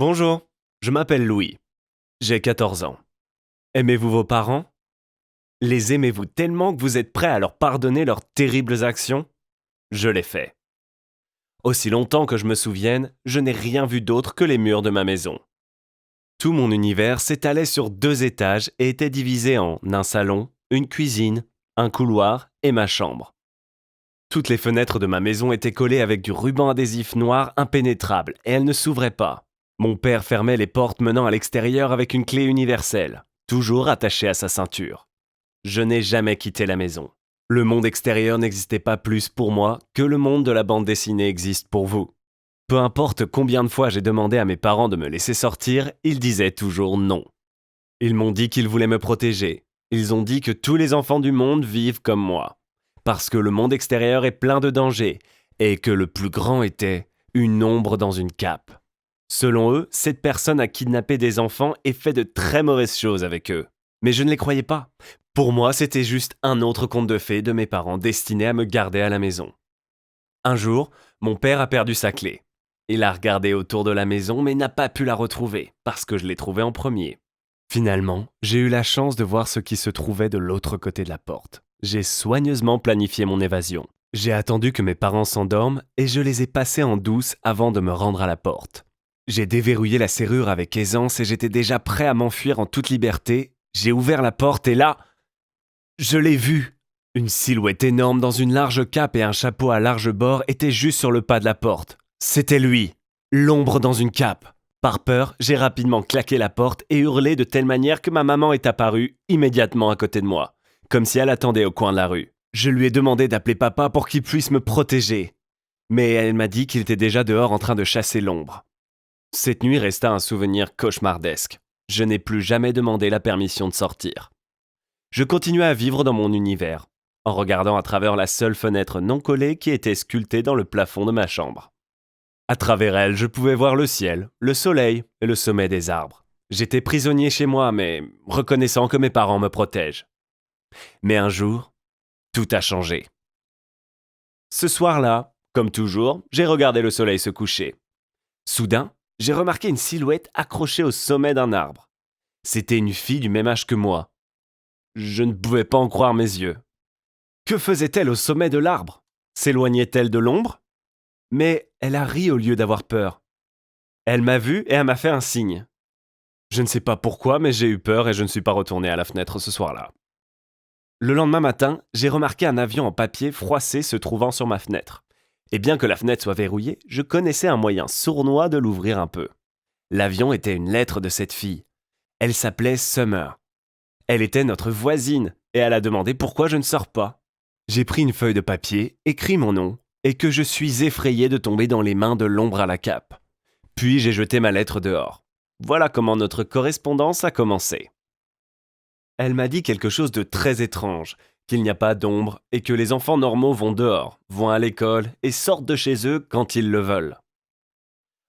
Bonjour, je m'appelle Louis. J'ai 14 ans. Aimez-vous vos parents? Les aimez-vous tellement que vous êtes prêt à leur pardonner leurs terribles actions? Je l'ai fait. Aussi longtemps que je me souvienne, je n'ai rien vu d'autre que les murs de ma maison. Tout mon univers s'étalait sur 2 étages et était divisé en un salon, une cuisine, un couloir et ma chambre. Toutes les fenêtres de ma maison étaient collées avec du ruban adhésif noir impénétrable et elles ne s'ouvraient pas. Mon père fermait les portes menant à l'extérieur avec une clé universelle, toujours attachée à sa ceinture. Je n'ai jamais quitté la maison. Le monde extérieur n'existait pas plus pour moi que le monde de la bande dessinée existe pour vous. Peu importe combien de fois j'ai demandé à mes parents de me laisser sortir, ils disaient toujours non. Ils m'ont dit qu'ils voulaient me protéger. Ils ont dit que tous les enfants du monde vivent comme moi. Parce que le monde extérieur est plein de dangers et que le plus grand était une ombre dans une cape. Selon eux, cette personne a kidnappé des enfants et fait de très mauvaises choses avec eux. Mais je ne les croyais pas. Pour moi, c'était juste un autre conte de fées de mes parents destinés à me garder à la maison. Un jour, mon père a perdu sa clé. Il a regardé autour de la maison mais n'a pas pu la retrouver parce que je l'ai trouvée en premier. Finalement, j'ai eu la chance de voir ce qui se trouvait de l'autre côté de la porte. J'ai soigneusement planifié mon évasion. J'ai attendu que mes parents s'endorment et je les ai passés en douce avant de me rendre à la porte. J'ai déverrouillé la serrure avec aisance et j'étais déjà prêt à m'enfuir en toute liberté. J'ai ouvert la porte et là, je l'ai vu. Une silhouette énorme dans une large cape et un chapeau à large bord était juste sur le pas de la porte. C'était lui, l'ombre dans une cape. Par peur, j'ai rapidement claqué la porte et hurlé de telle manière que ma maman est apparue immédiatement à côté de moi, comme si elle attendait au coin de la rue. Je lui ai demandé d'appeler papa pour qu'il puisse me protéger. Mais elle m'a dit qu'il était déjà dehors en train de chasser l'ombre. Cette nuit resta un souvenir cauchemardesque. Je n'ai plus jamais demandé la permission de sortir. Je continuais à vivre dans mon univers, en regardant à travers la seule fenêtre non collée qui était sculptée dans le plafond de ma chambre. À travers elle, je pouvais voir le ciel, le soleil et le sommet des arbres. J'étais prisonnier chez moi, mais reconnaissant que mes parents me protègent. Mais un jour, tout a changé. Ce soir-là, comme toujours, j'ai regardé le soleil se coucher. Soudain, j'ai remarqué une silhouette accrochée au sommet d'un arbre. C'était une fille du même âge que moi. Je ne pouvais pas en croire mes yeux. Que faisait-elle au sommet de l'arbre? S'éloignait-elle de l'ombre? Mais elle a ri au lieu d'avoir peur. Elle m'a vu et elle m'a fait un signe. Je ne sais pas pourquoi, mais j'ai eu peur et je ne suis pas retourné à la fenêtre ce soir-là. Le lendemain matin, j'ai remarqué un avion en papier froissé se trouvant sur ma fenêtre. Et bien que la fenêtre soit verrouillée, je connaissais un moyen sournois de l'ouvrir un peu. L'avion était une lettre de cette fille. Elle s'appelait Summer. Elle était notre voisine et elle a demandé pourquoi je ne sors pas. J'ai pris une feuille de papier, écrit mon nom et que je suis effrayé de tomber dans les mains de l'ombre à la cape. Puis j'ai jeté ma lettre dehors. Voilà comment notre correspondance a commencé. Elle m'a dit quelque chose de très étrange, qu'il n'y a pas d'ombre et que les enfants normaux vont dehors, vont à l'école et sortent de chez eux quand ils le veulent.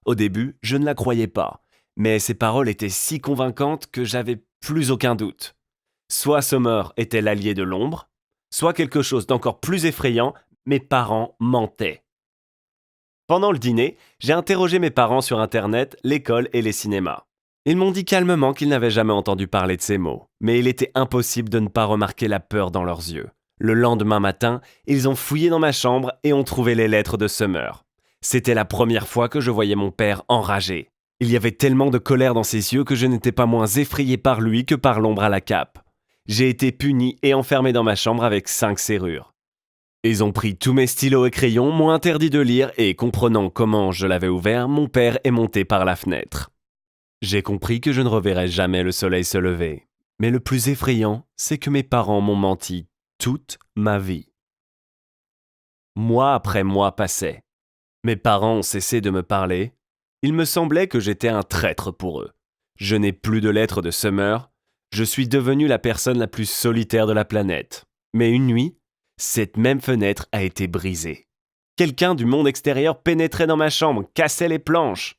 Au début, je ne la croyais pas, mais ses paroles étaient si convaincantes que j'avais plus aucun doute. Soit Summer était l'allié de l'ombre, soit quelque chose d'encore plus effrayant, mes parents mentaient. Pendant le dîner, j'ai interrogé mes parents sur Internet, l'école et les cinémas. Ils m'ont dit calmement qu'ils n'avaient jamais entendu parler de ces mots, mais il était impossible de ne pas remarquer la peur dans leurs yeux. Le lendemain matin, ils ont fouillé dans ma chambre et ont trouvé les lettres de Summer. C'était la première fois que je voyais mon père enragé. Il y avait tellement de colère dans ses yeux que je n'étais pas moins effrayé par lui que par l'ombre à la cape. J'ai été puni et enfermé dans ma chambre avec 5 serrures. Ils ont pris tous mes stylos et crayons, m'ont interdit de lire et, comprenant comment je l'avais ouvert, mon père est monté par la fenêtre. J'ai compris que je ne reverrais jamais le soleil se lever. Mais le plus effrayant, c'est que mes parents m'ont menti toute ma vie. Mois après mois passaient. Mes parents ont cessé de me parler. Il me semblait que j'étais un traître pour eux. Je n'ai plus de lettres de Summer. Je suis devenu la personne la plus solitaire de la planète. Mais une nuit, cette même fenêtre a été brisée. Quelqu'un du monde extérieur pénétrait dans ma chambre, cassait les planches.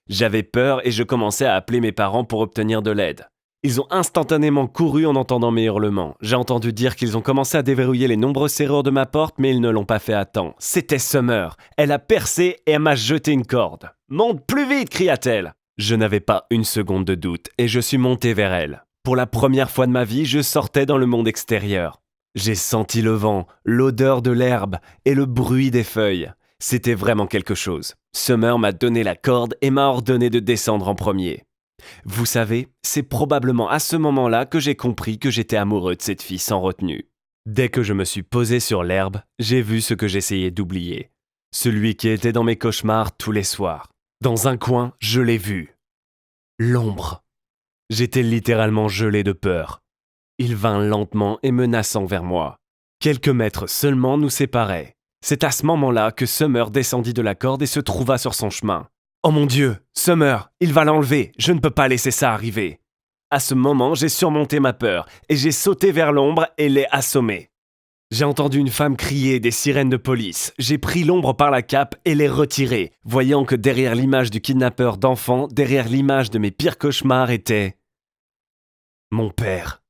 J'avais peur et je commençais à appeler mes parents pour obtenir de l'aide. Ils ont instantanément couru en entendant mes hurlements. J'ai entendu dire qu'ils ont commencé à déverrouiller les nombreuses serrures de ma porte, mais ils ne l'ont pas fait à temps. C'était Summer. Elle a percé et elle m'a jeté une corde. « Monte plus vite !» cria-t-elle. Je n'avais pas une seconde de doute et je suis monté vers elle. Pour la première fois de ma vie, je sortais dans le monde extérieur. J'ai senti le vent, l'odeur de l'herbe et le bruit des feuilles. C'était vraiment quelque chose. Summer m'a donné la corde et m'a ordonné de descendre en premier. Vous savez, c'est probablement à ce moment-là que j'ai compris que j'étais amoureux de cette fille sans retenue. Dès que je me suis posé sur l'herbe, j'ai vu ce que j'essayais d'oublier. Celui qui était dans mes cauchemars tous les soirs. Dans un coin, je l'ai vu. L'ombre. J'étais littéralement gelé de peur. Il vint lentement et menaçant vers moi. Quelques mètres seulement nous séparaient. C'est à ce moment-là que Summer descendit de la corde et se trouva sur son chemin. Oh mon Dieu, Summer, il va l'enlever, je ne peux pas laisser ça arriver. À ce moment, j'ai surmonté ma peur et j'ai sauté vers l'ombre et l'ai assommé. J'ai entendu une femme crier des sirènes de police. J'ai pris l'ombre par la cape et l'ai retirée, voyant que derrière l'image du kidnappeur d'enfants, derrière l'image de mes pires cauchemars était... mon père.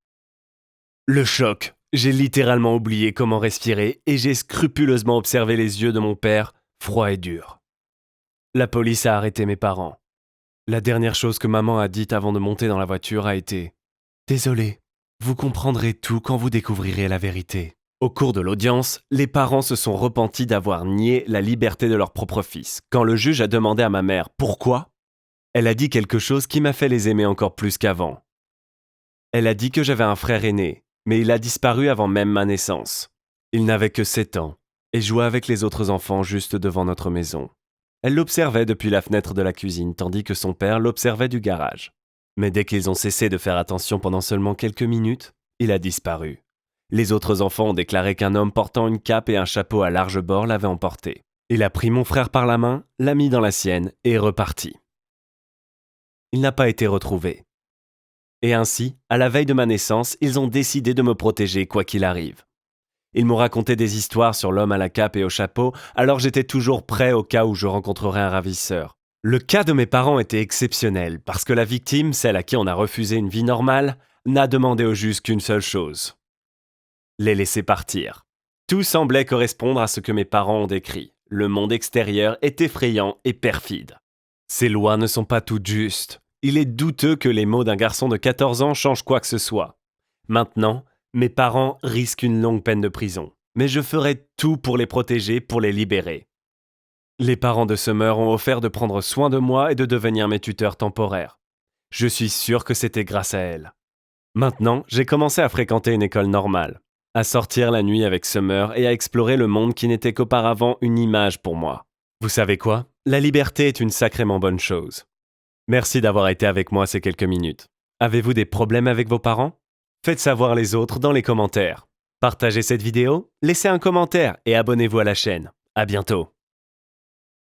Le choc. J'ai littéralement oublié comment respirer et j'ai scrupuleusement observé les yeux de mon père, froids et durs. La police a arrêté mes parents. La dernière chose que maman a dite avant de monter dans la voiture a été « Désolé, vous comprendrez tout quand vous découvrirez la vérité ». Au cours de l'audience, les parents se sont repentis d'avoir nié la liberté de leur propre fils. Quand le juge a demandé à ma mère « Pourquoi ?», elle a dit quelque chose qui m'a fait les aimer encore plus qu'avant. Elle a dit que j'avais un frère aîné, mais il a disparu avant même ma naissance. Il n'avait que 7 ans et jouait avec les autres enfants juste devant notre maison. Elle l'observait depuis la fenêtre de la cuisine, tandis que son père l'observait du garage. Mais dès qu'ils ont cessé de faire attention pendant seulement quelques minutes, il a disparu. Les autres enfants ont déclaré qu'un homme portant une cape et un chapeau à large bord l'avait emporté. Il a pris mon frère par la main, l'a mis dans la sienne et est reparti. Il n'a pas été retrouvé. Et ainsi, à la veille de ma naissance, ils ont décidé de me protéger quoi qu'il arrive. Ils m'ont raconté des histoires sur l'homme à la cape et au chapeau, alors j'étais toujours prêt au cas où je rencontrerais un ravisseur. Le cas de mes parents était exceptionnel, parce que la victime, celle à qui on a refusé une vie normale, n'a demandé au juge qu'une seule chose. Les laisser partir. Tout semblait correspondre à ce que mes parents ont décrit. Le monde extérieur est effrayant et perfide. Ces lois ne sont pas toutes justes. Il est douteux que les mots d'un garçon de 14 ans changent quoi que ce soit. Maintenant, mes parents risquent une longue peine de prison, mais je ferai tout pour les protéger, pour les libérer. Les parents de Summer ont offert de prendre soin de moi et de devenir mes tuteurs temporaires. Je suis sûr que c'était grâce à elles. Maintenant, j'ai commencé à fréquenter une école normale, à sortir la nuit avec Summer et à explorer le monde qui n'était qu'auparavant une image pour moi. Vous savez quoi ? La liberté est une sacrément bonne chose. Merci d'avoir été avec moi ces quelques minutes. Avez-vous des problèmes avec vos parents ? Faites savoir les autres dans les commentaires. Partagez cette vidéo, laissez un commentaire et abonnez-vous à la chaîne. À bientôt.